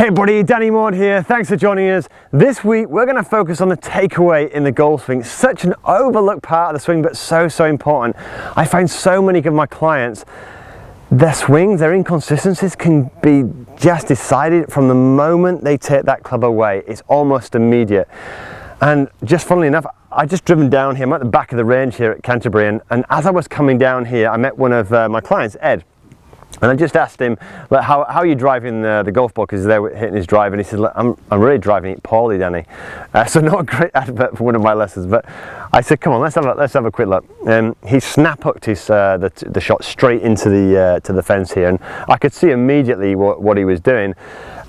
Hey buddy, Danny Maud here. Thanks for joining us. This week we're going to focus on the takeaway in the golf swing. Such an overlooked part of the swing, but so important. I find so many of my clients, their swings, their inconsistencies can be just decided from the moment they take that club away. It's almost immediate. And just funnily enough, I just driven down here. I'm at the back of the range here at Canterbury, and as I was coming down here, I met one of my clients, Ed. And I just asked him, like, how are you driving the golf ball? Because they're hitting his drive, and he said, I'm really driving it poorly, Danny. So not a great advert for one of my lessons, but I said, come on, let's have a quick look. He snap hooked his the shot straight into the fence here, and I could see immediately what he was doing.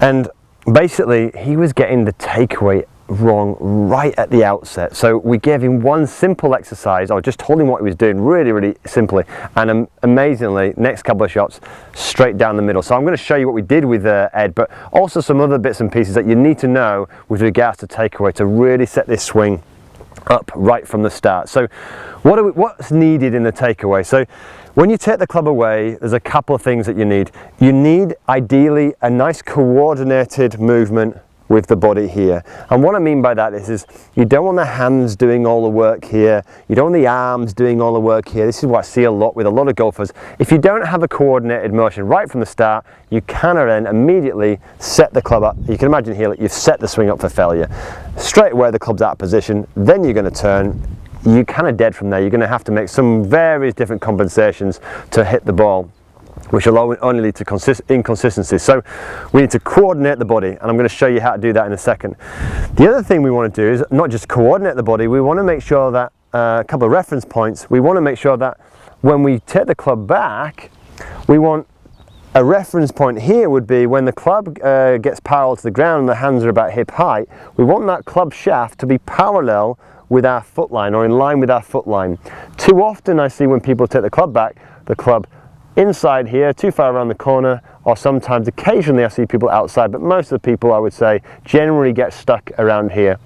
And basically, he was getting the takeaway wrong right at the outset. So we gave him one simple exercise, or just told him what he was doing really simply, and amazingly, next couple of shots straight down the middle. So I'm going to show you what we did with Ed, but also some other bits and pieces that you need to know with regards to takeaway to really set this swing up right from the start. So what's needed in the takeaway? So when you take the club away, there's a couple of things that you need. You need ideally a nice coordinated movement with the body here. And what I mean by that is you don't want the hands doing all the work here, you don't want the arms doing all the work here. This is what I see a lot with a lot of golfers. If you don't have a coordinated motion right from the start, you cannot then immediately set the club up. You can imagine here that you've set the swing up for failure. Straight away the club's out of position, then you're going to turn, you're kind of dead from there. You're going to have to make some various different compensations to hit the ball, which will only lead to inconsistencies. So we need to coordinate the body, and I'm going to show you how to do that in a second. The other thing we want to do is not just coordinate the body, we want to make sure that, a couple of reference points, we want to make sure that when we take the club back, we want a reference point here would be when the club gets parallel to the ground and the hands are about hip height, we want that club shaft to be parallel with our foot line, or in line with our foot line. Too often I see when people take the club back, the club inside here, too far around the corner, or sometimes occasionally I see people outside, but most of the people, I would say, generally get stuck around here.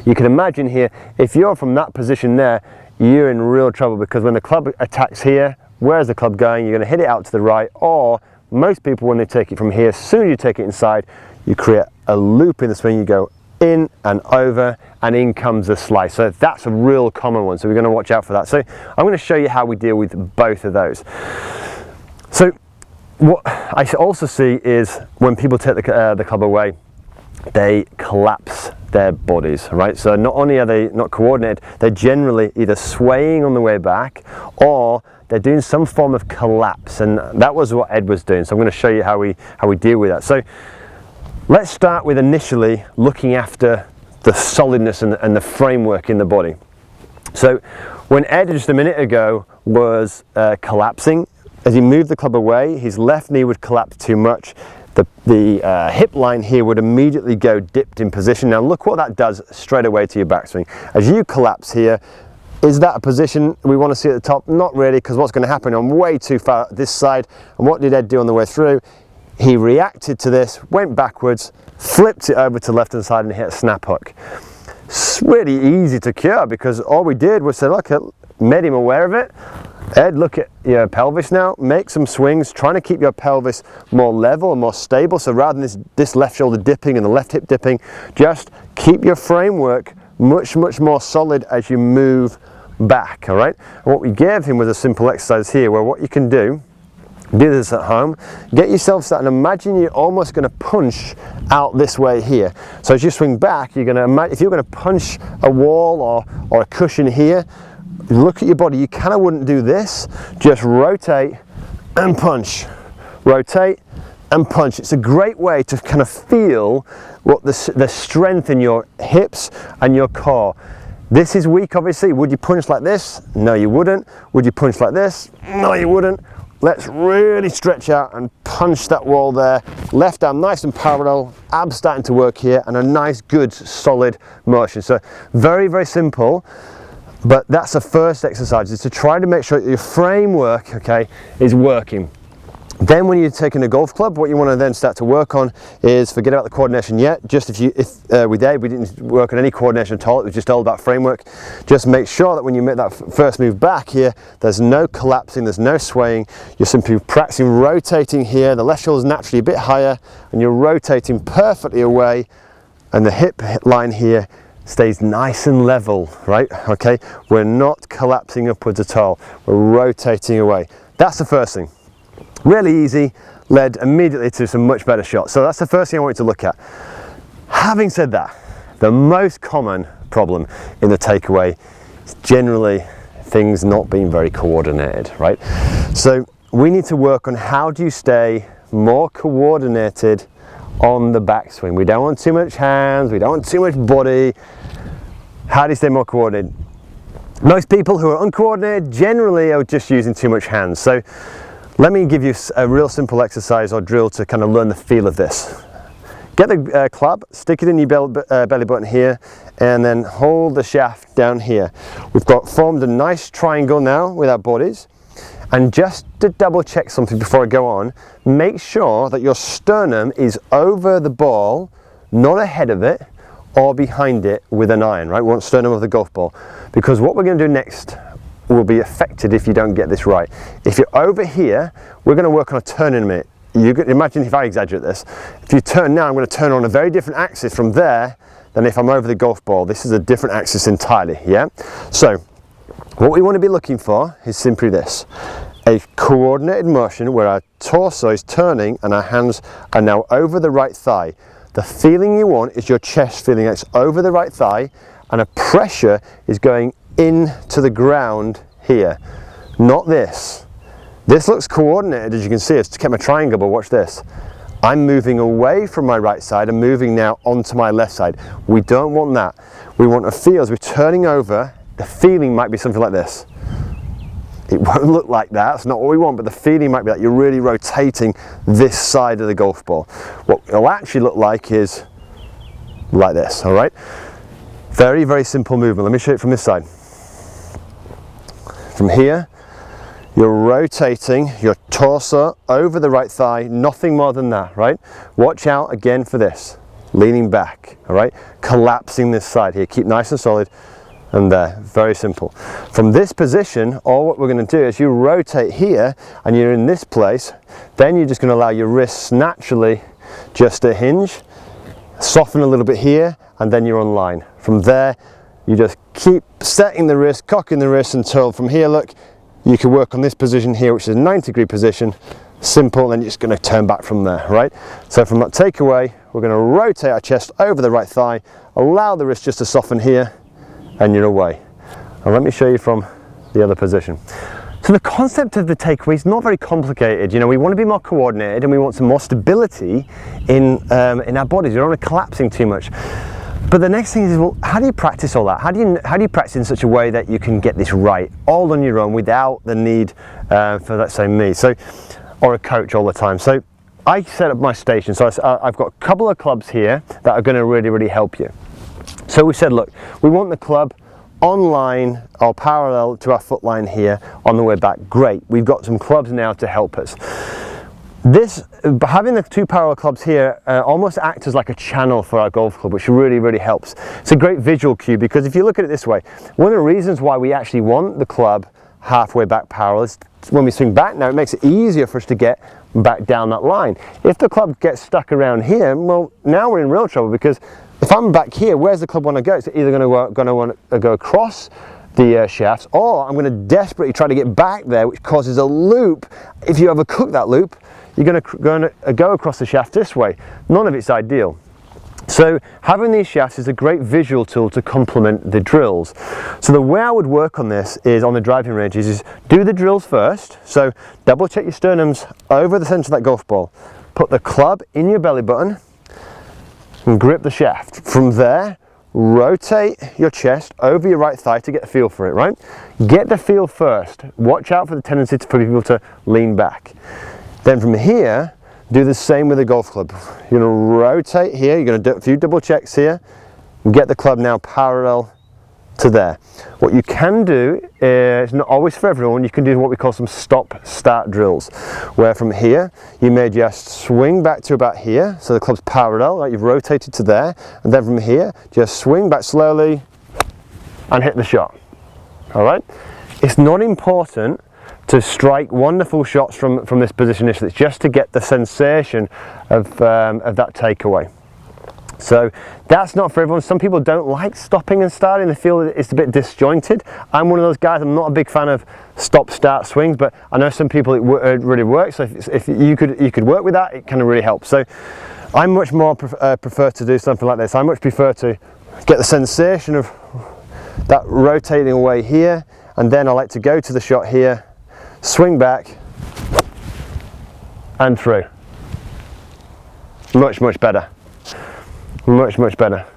You can imagine here, if you're from that position there, you're in real trouble, because when the club attacks here, where's the club going? You're going to hit it out to the right, or most people, when they take it from here, as soon as you take it inside, you create a loop in the swing. You go in and over, and in comes the slice. So that's a real common one, so we're going to watch out for that. So I'm going to show you how we deal with both of those. So what I also see is when people take the club away, they collapse their bodies, right? So not only are they not coordinated, they're generally either swaying on the way back, or they're doing some form of collapse, and that was what Ed was doing. So I'm going to show you how we deal with that. So let's start with initially looking after the solidness and the framework in the body. So when Ed just a minute ago was collapsing, as he moved the club away, his left knee would collapse too much. The hip line here would immediately go dipped in position. Now look what that does straight away to your backswing. As you collapse here, is that a position we want to see at the top? Not really, because what's going to happen, I'm way too far this side. And what did Ed do on the way through? He reacted to this, went backwards, flipped it over to the left hand side and hit a snap hook. It's really easy to cure, because all we did was say, look, made him aware of it. Ed, look at your pelvis now, make some swings, trying to keep your pelvis more level and more stable. So rather than this left shoulder dipping and the left hip dipping, just keep your framework much more solid as you move back, all right? And what we gave him was a simple exercise here, where what you can do this at home, get yourself set and imagine you're almost going to punch out this way here. So as you swing back, you're going to imagine, if you're going to punch a wall or a cushion here, look at your body. You kind of wouldn't do this, just rotate and punch, rotate and punch. It's a great way to kind of feel what the strength in your hips and your core. This is weak, obviously. Would you punch like this? No, you wouldn't. Would you punch like this? No, you wouldn't. Let's really stretch out and punch that wall there. Left arm nice and parallel, abs starting to work here, and a nice, good, solid motion. So very simple, but that's the first exercise, is to try to make sure that your framework, okay, is working. Then when you're taking a golf club, what you want to then start to work on is, forget about the coordination yet, just with Dave, we didn't work on any coordination at all, it was just all about framework. Just make sure that when you make that first move back here, there's no collapsing, there's no swaying, you're simply practicing rotating here, the left shoulder is naturally a bit higher, and you're rotating perfectly away, and the hip line here stays nice and level, right? Okay, we're not collapsing upwards at all, we're rotating away. That's the first thing. Really easy, led immediately to some much better shots. So that's the first thing I want you to look at. Having said that, the most common problem in the takeaway is generally things not being very coordinated, right? So we need to work on how do you stay more coordinated on the backswing. We don't want too much hands, we don't want too much body. How do you stay more coordinated? Most people who are uncoordinated generally are just using too much hands. So let me give you a real simple exercise or drill to kind of learn the feel of this. Get the club, stick it in your belly button here, and then hold the shaft down here. We've got formed a nice triangle now with our bodies. And just to double check something before I go on, make sure that your sternum is over the ball, not ahead of it or behind it with an iron, right? We want sternum of the golf ball. Because what we're going to do next will be affected if you don't get this right. If you're over here, we're going to work on a turn in a minute. You can imagine if I exaggerate this. If you turn now, I'm going to turn on a very different axis from there than if I'm over the golf ball. This is a different axis entirely, yeah? So, what we want to be looking for is simply this. A coordinated motion where our torso is turning and our hands are now over the right thigh. The feeling you want is your chest feeling it's over the right thigh, and a pressure is going into the ground here, not this. This looks coordinated, as you can see. It's kept my triangle, but watch this. I'm moving away from my right side and moving now onto my left side. We don't want that. We want to feel as we're turning over, the feeling might be something like this. It won't look like that, that's not what we want, but the feeling might be like you're really rotating this side of the golf ball. What it'll actually look like is like this, all right? Very, very simple movement. Let me show it from this side. From here, you're rotating your torso over the right thigh, nothing more than that, right? Watch out again for this, leaning back, all right? Collapsing this side here, keep nice and solid, and there, very simple. From this position, all what we're gonna do is you rotate here, and you're in this place, then you're just gonna allow your wrists naturally just to hinge, soften a little bit here, and then you're on line. From there, you just keep setting the wrist, cocking the wrist until from here, look, you can work on this position here, which is a 90-degree position, simple, and you're just going to turn back from there, right? So from that takeaway, we're going to rotate our chest over the right thigh, allow the wrist just to soften here, and you're away. And let me show you from the other position. So the concept of the takeaway is not very complicated. You know, we want to be more coordinated and we want some more stability in our bodies. We don't want to collapsing too much. But the next thing is, well, how do you practice all that? How do you practice in such a way that you can get this right, all on your own, without the need for, let's say, me, or a coach all the time? So I set up my station. So I've got a couple of clubs here that are going to really, really help you. So we said, look, we want the club on line or parallel to our foot line here on the way back. Great, we've got some clubs now to help us. This, having the two parallel clubs here almost acts as like a channel for our golf club, which really, really helps. It's a great visual cue, because if you look at it this way, one of the reasons why we actually want the club halfway back parallel is when we swing back now, it makes it easier for us to get back down that line. If the club gets stuck around here, well, now we're in real trouble, because if I'm back here, where's the club want to go? It's either going to want to go across the shafts, or I'm going to desperately try to get back there, which causes a loop. If you overcook that loop, you're going to go across the shaft this way. None of it's ideal. So having these shafts is a great visual tool to complement the drills. So the way I would work on this is, on the driving ranges, is do the drills first. So double check your sternums over the center of that golf ball. Put the club in your belly button and grip the shaft. From there, rotate your chest over your right thigh to get a feel for it, right? Get the feel first. Watch out for the tendency for people to lean back. Then from here, do the same with the golf club. You're going to rotate here, you're going to do a few double checks here, and get the club now parallel to there. What you can do is, not always for everyone, you can do what we call some stop-start drills, where from here you may just swing back to about here, so the club's parallel, like you've rotated to there, and then from here just swing back slowly and hit the shot. All right? It's not important to strike wonderful shots from this position initially. It's just to get the sensation of that takeaway. So that's not for everyone. Some people don't like stopping and starting. They feel it's a bit disjointed. I'm one of those guys. I'm not a big fan of stop-start swings, but I know some people it really works. So if you could work with that, it can really help. So I much more prefer to do something like this. I much prefer to get the sensation of that rotating away here, and then I like to go to the shot here, swing back and through. Much better. Much better.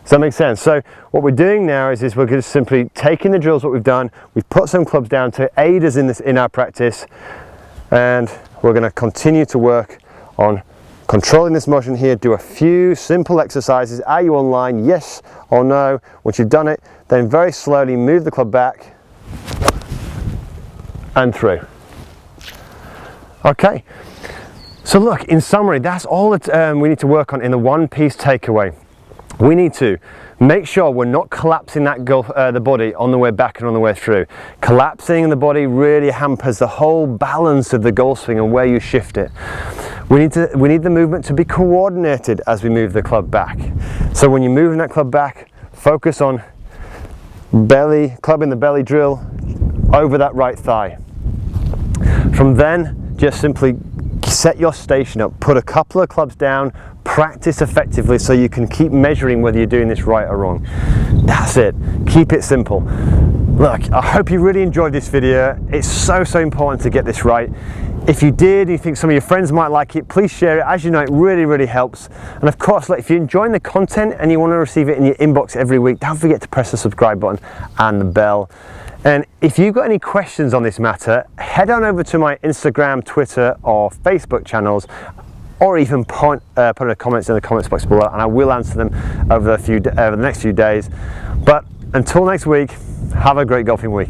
Does that make sense? So what we're doing now is we're just simply taking the drills, what we've done, we've put some clubs down to aid us in our practice, and we're going to continue to work on controlling this motion here. Do a few simple exercises. Are you on line? Yes or no. Once you've done it, then very slowly move the club back and through. Okay. So look, in summary, that's all that we need to work on in the one-piece takeaway. We need to make sure we're not collapsing that the body on the way back and on the way through. Collapsing the body really hampers the whole balance of the golf swing and where you shift it. We need the movement to be coordinated as we move the club back. So when you're moving that club back, focus on club in the belly drill over that right thigh. From then, just simply set your station up, put a couple of clubs down, practice effectively so you can keep measuring whether you're doing this right or wrong. That's it. Keep it simple. Look, I hope you really enjoyed this video. It's so important to get this right. If you did, you think some of your friends might like it, please share it. As you know, it really helps. And of course, if you're enjoying the content and you want to receive it in your inbox every week, don't forget to press the subscribe button and the bell. And if you've got any questions on this matter, head on over to my Instagram, Twitter or Facebook channels, or even put in comments in the comments box below, and I will answer them over the next few days. But until next week, have a great golfing week.